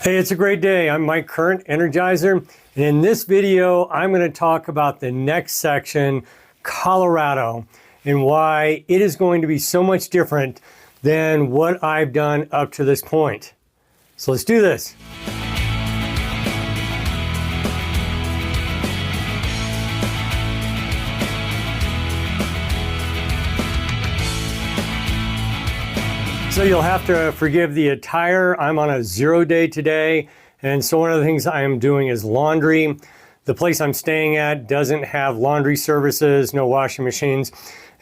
Hey, it's a great day. I'm Mike Current, Energizer, and in this video, I'm going to talk about the next section, Colorado, and why it is going to be so much different than what I've done up to this point. So let's do this. So you'll have to forgive the attire. I'm on a 0 day today, and so one of the things I am doing is laundry. The place I'm staying at doesn't have laundry services, no washing machines,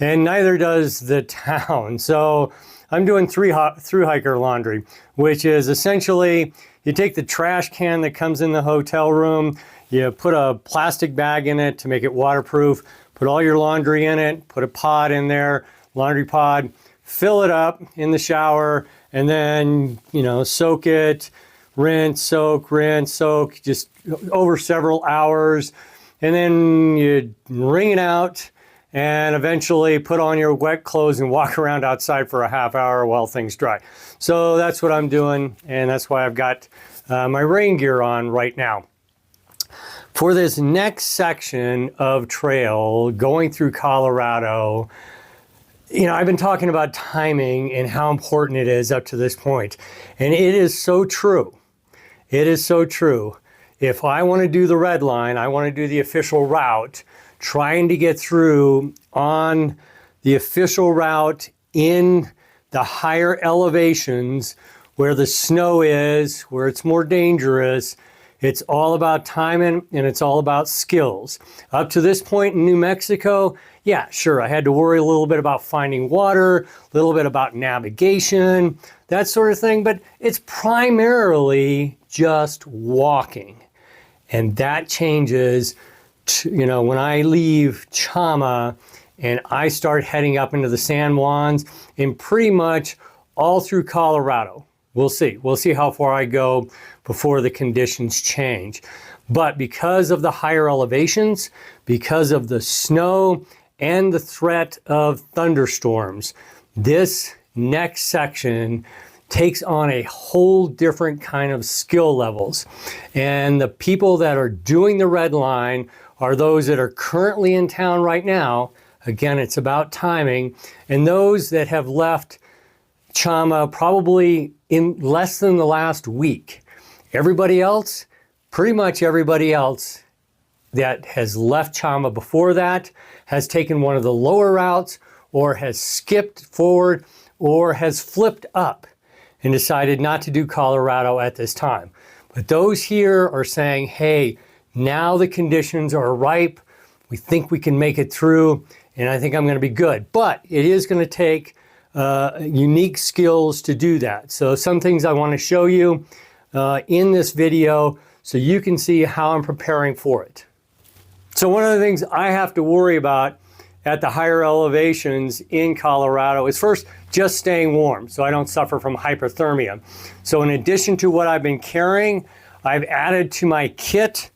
and neither does the town. So I'm doing thru-hiker laundry, which is essentially you take the trash can that comes in the hotel room, you put a plastic bag in it to make it waterproof, put all your laundry in it, put a pod in there, laundry pod, fill it up in the shower, and then, soak it, rinse, soak, just over several hours. And then you wring it out and eventually put on your wet clothes and walk around outside for a half hour while things dry. So that's what I'm doing, and that's why I've got my rain gear on right now. For this next section of trail going through Colorado, I've been talking about timing and how important it is up to this point. And it is so true. It is so true. If I want to do the red line, I want to do the official route, trying to get through on the official route in the higher elevations where the snow is, where it's more dangerous. It's all about timing and it's all about skills. Up to this point in New Mexico, yeah, sure, I had to worry a little bit about finding water, a little bit about navigation, that sort of thing, but it's primarily just walking. And that changes, when I leave Chama and I start heading up into the San Juans and pretty much all through Colorado. We'll see. We'll see how far I go before the conditions change. But because of the higher elevations, because of the snow and the threat of thunderstorms, this next section takes on a whole different kind of skill levels. And the people that are doing the red line are those that are currently in town right now. Again, it's about timing. And those that have left Chama probably in less than the last week. Everybody else, pretty much everybody else that has left Chama before that has taken one of the lower routes or has skipped forward or has flipped up and decided not to do Colorado at this time. But those here are saying, hey, now the conditions are ripe. We think we can make it through, and I think I'm going to be good. But it is going to take unique skills to do that. So some things I want to show you in this video so you can see how I'm preparing for it. So one of the things I have to worry about at the higher elevations in Colorado is first just staying warm so I don't suffer from hypothermia. So in addition to what I've been carrying, I've added to my kit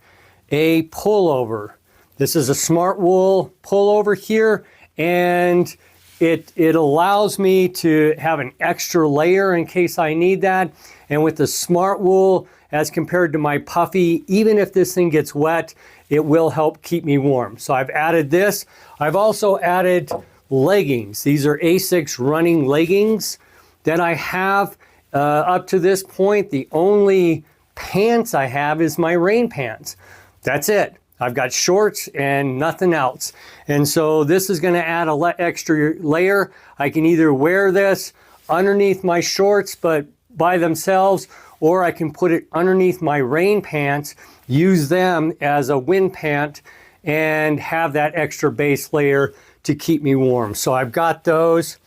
a pullover. This is a Smart Wool pullover here, and it allows me to have an extra layer in case I need that. And with the Smart Wool, as compared to my puffy, even if this thing gets wet, it will help keep me warm. So I've added this. I've also added leggings. These are Asics running leggings that I have. Up to this point, the only pants I have is my rain pants. That's it. I've got shorts and nothing else. And so this is going to add an extra layer. I can either wear this underneath my shorts, but by themselves, or I can put it underneath my rain pants, use them as a wind pant, and have that extra base layer to keep me warm. So I've got those.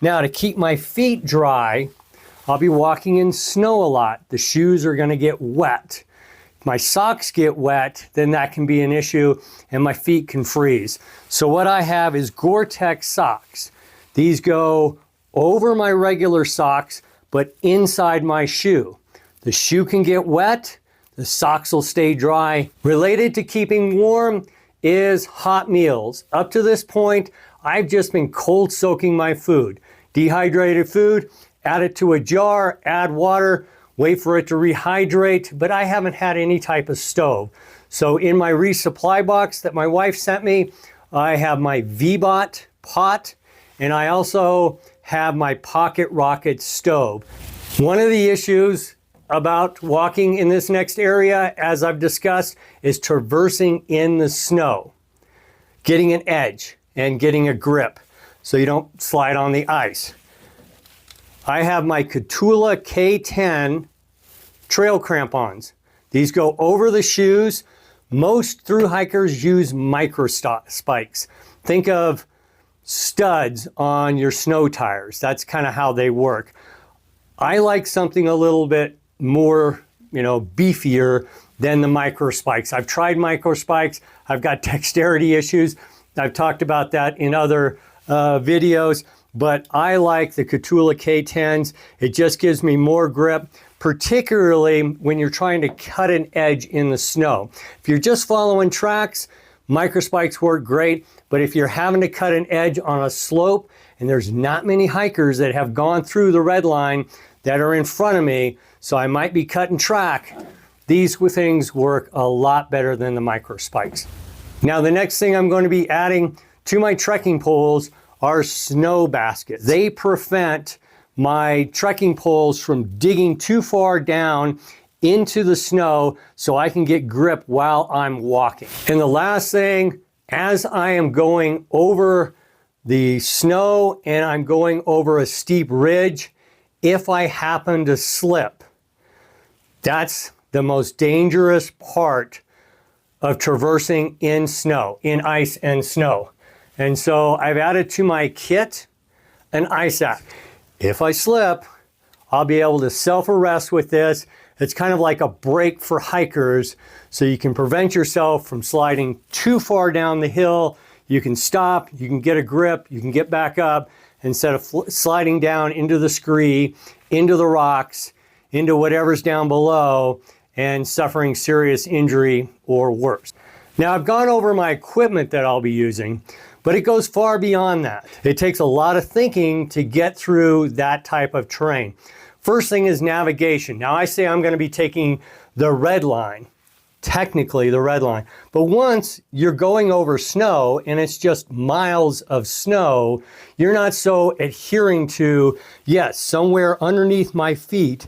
Now to keep my feet dry, I'll be walking in snow a lot. The shoes are going to get wet. If my socks get wet, then that can be an issue and my feet can freeze. So what I have is Gore-Tex socks. These go over my regular socks, but inside my shoe. The shoe can get wet, the socks will stay dry. Related to keeping warm is hot meals. Up to this point, I've just been cold soaking my food. Dehydrated food, add it to a jar, add water. wait for it to rehydrate, but I haven't had any type of stove. So in my resupply box that my wife sent me, I have my V-Bot pot, and I also have my Pocket Rocket stove. One of the issues about walking in this next area, as I've discussed, is traversing in the snow, getting an edge and getting a grip so you don't slide on the ice. I have my Catula K10 trail crampons. These go over the shoes. Most thru hikers use micro spikes. Think of studs on your snow tires. That's kind of how they work. I like something a little bit more, beefier than the micro spikes. I've tried micro spikes. I've got dexterity issues. I've talked about that in other videos, but I like the Catula K10s. It just gives me more grip, particularly when you're trying to cut an edge in the snow. If you're just following tracks, micro spikes work great, but if you're having to cut an edge on a slope, and there's not many hikers that have gone through the red line that are in front of me, so I might be cutting track, these things work a lot better than the micro spikes. Now, the next thing I'm going to be adding to my trekking poles are snow baskets. They prevent my trekking poles from digging too far down into the snow so I can get grip while I'm walking. And the last thing, as I am going over the snow and I'm going over a steep ridge, if I happen to slip, that's the most dangerous part of traversing in snow, in ice and snow. And so I've added to my kit an ice axe. If I slip, I'll be able to self-arrest with this. It's kind of like a brake for hikers, so you can prevent yourself from sliding too far down the hill. You can stop, you can get a grip, you can get back up instead of sliding down into the scree, into the rocks, into whatever's down below, and suffering serious injury or worse. Now, I've gone over my equipment that I'll be using, but it goes far beyond that. It takes a lot of thinking to get through that type of terrain. First thing is navigation. Now, I say I'm going to be taking the red line, technically the red line, but once you're going over snow and it's just miles of snow, you're not so adhering to, yes, somewhere underneath my feet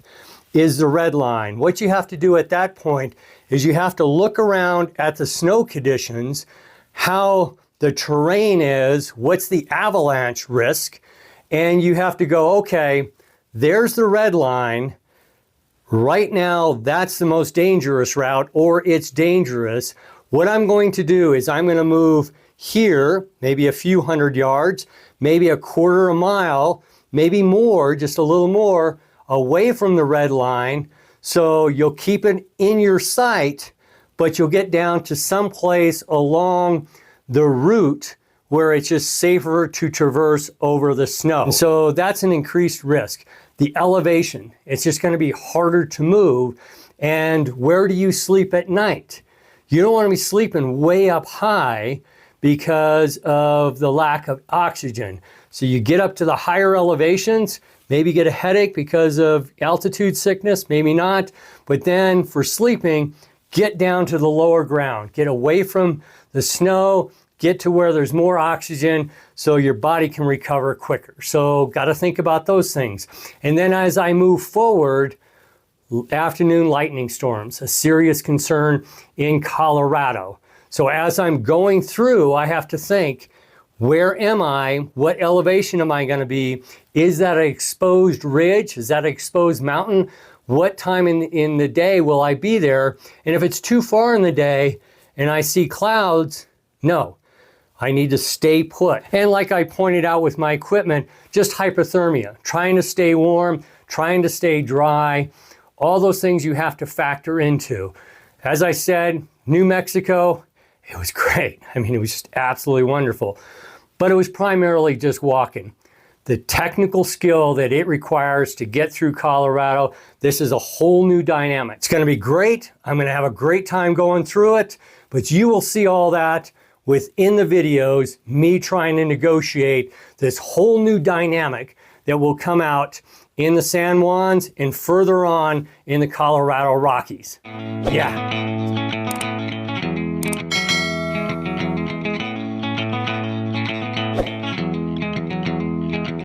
is the red line. What you have to do at that point is you have to look around at the snow conditions, how the terrain is, what's the avalanche risk, and you have to go, okay, there's the red line. Right now, that's the most dangerous route, or it's dangerous. What I'm going to do is I'm going to move here, maybe a few hundred yards, maybe a quarter a mile, maybe more, just a little more, away from the red line, so you'll keep it in your sight, but you'll get down to some place along the route where it's just safer to traverse over the snow. And so that's an increased risk. The elevation, it's just going to be harder to move. And where do you sleep at night? You don't want to be sleeping way up high because of the lack of oxygen. So you get up to the higher elevations, maybe get a headache because of altitude sickness, maybe not. But then for sleeping, get down to the lower ground, get away from the snow, get to where there's more oxygen so your body can recover quicker. So got to think about those things. And then as I move forward, afternoon lightning storms, a serious concern in Colorado. So as I'm going through, I have to think, where am I? What elevation am I going to be? Is that an exposed ridge? Is that an exposed mountain? What time in the day will I be there? And if it's too far in the day and I see clouds, no, I need to stay put. And like I pointed out with my equipment, just hypothermia, trying to stay warm, trying to stay dry, all those things you have to factor into. As I said, New Mexico, it was great. I mean, it was just absolutely wonderful. But it was primarily just walking. The technical skill that it requires to get through Colorado, this is a whole new dynamic. It's going to be great. I'm going to have a great time going through it, but you will see all that within the videos, me trying to negotiate this whole new dynamic that will come out in the San Juans and further on in the Colorado Rockies. Yeah.